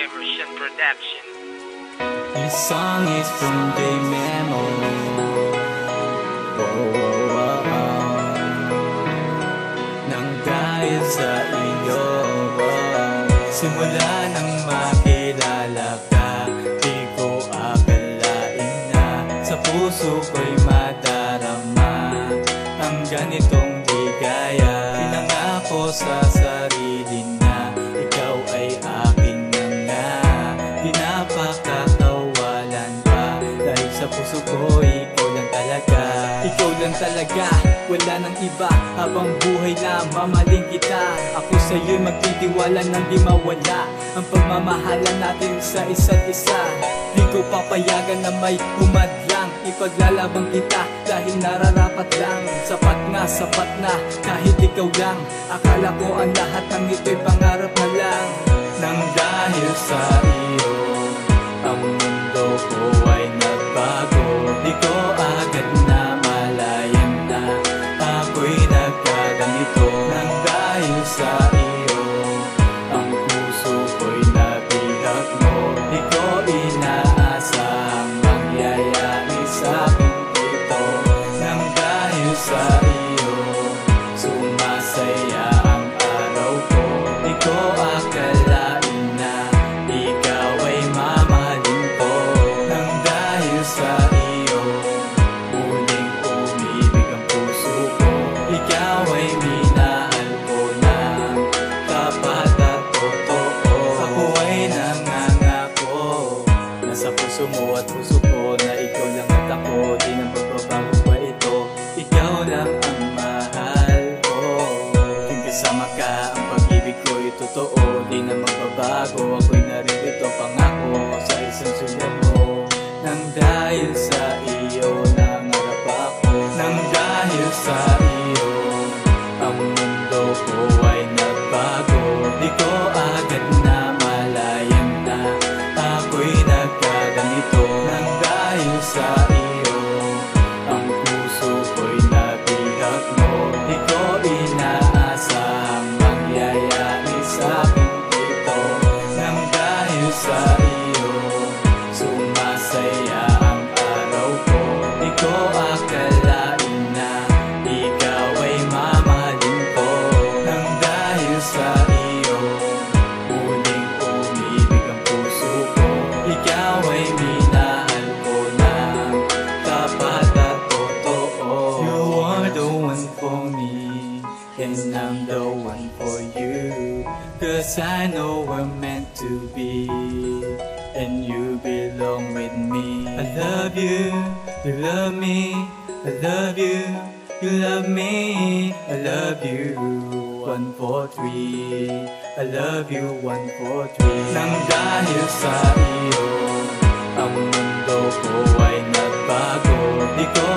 Emerson Production. This song is from J Memo. Nang dahil sa iyo, simula nang makilala ka, di ko akalain na sa puso ko'y madarama ang ganitong ligaya. Pinangako sa sarili na ikaw ay aking nga, di napakakawalan pa, dahil sa puso ko ikaw lang talaga. Ikaw lang talaga, wala nang iba, habang buhay na mamaling kita. Ako sa'yo'y magtitiwala nang di mawala ang pagmamahalan natin sa isa't isa. Di ko papayagan na may humadlang, ipaglalaban kita dahil nararapat lang. Sapat na, kahit ikaw lang. Akala ko ang lahat ng ito'y pangarap na lang. Nang dahil sa iyo, ang mundo ko ay nagbago. Di ko agad na malayan na ako'y nagkaganito. Nang dahil sa iyo, ang puso ko'y nabihag mo. Di ko inaasahang mangyayari sa'kin ito. Nang dahil sa iyo, sumasaya ang araw ko. Di ko akalain na ikaw ay mamahalin ko. Nang dahil sa iyo, muling umibig ang puso ko. Ikaw ay minahal ko na tapat at totoo. Ako ay nangangako na sa puso mo at puso ko na ikaw lang at ako. Di na magbabago pa ito, ikaw lang ang mahal ko. Kung kasama ka, ang pag-ibig ko'y totoo. Di na magbabago, ako'y naririto, pangako sa isang sulat mo. Nang dahil sa iyo, nangarap ako. Nang dahil sa iyo, ang mundo ko ay nagbago. Di ko agad na malayan na ako'y nagkaganito. Nang dahil sa iyo, ang puso ko'y nabihag mo. Di ko inaasahang mangyayari sa'kin ito. Nang dahil sa iyo, sumasaya ang araw ko. Di ko akalain na ikaw ay mamahalin ko. Nang dahil sa iyo, muling umibig ang puso ko. Ikaw ay minahal ko na tapat at totoo. You are the one for me, and I'm the one for you. 'Cause I know we're meant to be, and you belong with me. I love you, you love me. I love you, you love me. I love you, 1, 4, 3. I love you, 1, 4, 3. Nang dahil sa iyo, ang mundo ko ay nagbago. Di ko